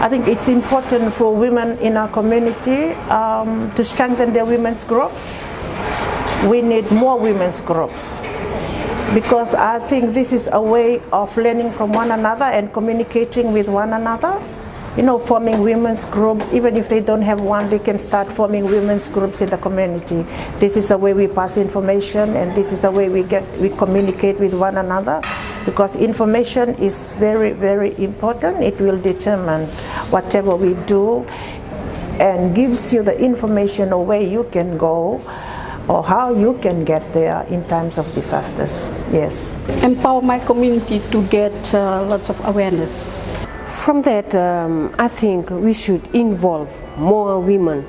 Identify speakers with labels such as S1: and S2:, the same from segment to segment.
S1: I think it's important for women in our community to strengthen their women's groups. We need more women's groups, because I think this is a way of learning from one another and communicating with one another. You know, forming women's groups, even if they don't have one, they can start forming women's groups in the community. This is the way we pass information, and this is the way we communicate with one another, because information is very, very important. It will determine whatever we do and gives you the information of where you can go or how you can get there in times of disasters. Yes.
S2: Empower my community to get lots of awareness.
S3: From that, I think we should involve more women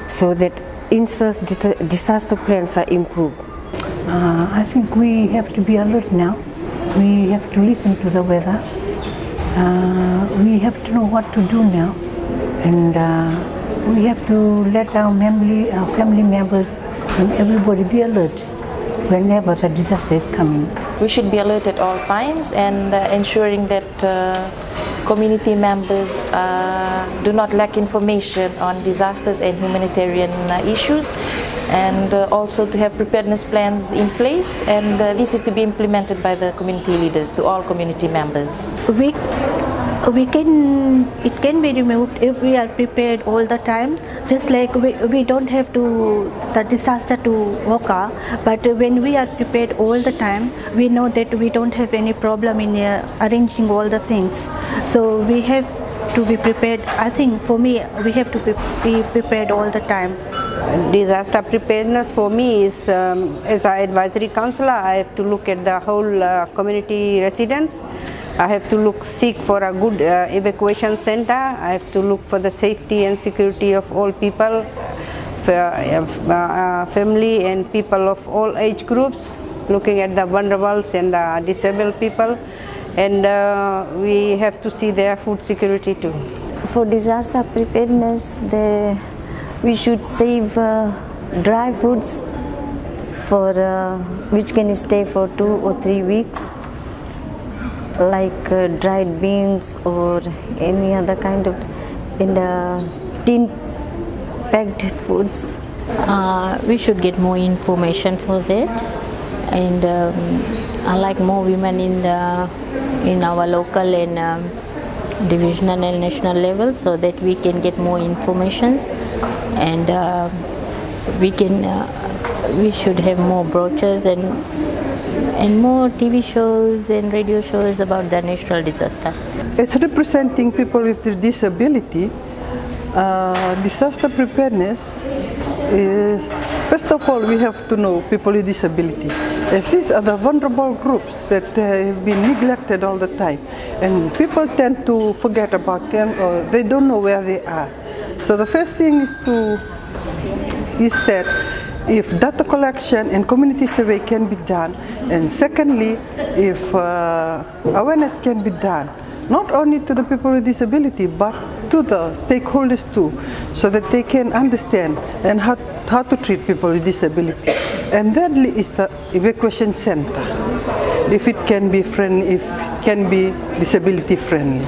S3: so that disaster plans are improved.
S4: I think we have to be alert now. We have to listen to the weather. We have to know what to do now, and we have to let our family members and everybody be alert whenever the disaster is coming.
S5: We should be alert at all times, and ensuring that community members do not lack information on disasters and humanitarian issues, and also to have preparedness plans in place, and this is to be implemented by the community leaders to all community members.
S6: It can be removed if we are prepared all the time. Just like we don't have the disaster to occur, but when we are prepared all the time, we know that we don't have any problem in arranging all the things. So we have to be prepared. I think for me, we have to be prepared all the time.
S7: Disaster preparedness for me is, as an advisory counselor, I have to look at the whole community residents. I have to seek for a good evacuation center. I have to look for the safety and security of all people, family and people of all age groups, looking at the vulnerables and the disabled people, and we have to see their food security too.
S8: For disaster preparedness, we should save dry foods for which can stay for 2 or 3 weeks, like dried beans or any other kind of tin packed foods.
S9: We should get more information for that, and I like more women in our local and divisional and national level, so that we can get more information, and we should have more brochures and more TV shows and radio shows about the natural disaster.
S10: As representing people with disability, disaster preparedness is, first of all, we have to know people with disability. And these are the vulnerable groups that have been neglected all the time, and people tend to forget about them, or they don't know where they are. So the first thing is that if data collection and community survey can be done, and secondly, if awareness can be done, not only to the people with disability, but to the stakeholders too, so that they can understand and how to treat people with disability. And thirdly is the evacuation center, if it can be friendly, if it can be disability friendly.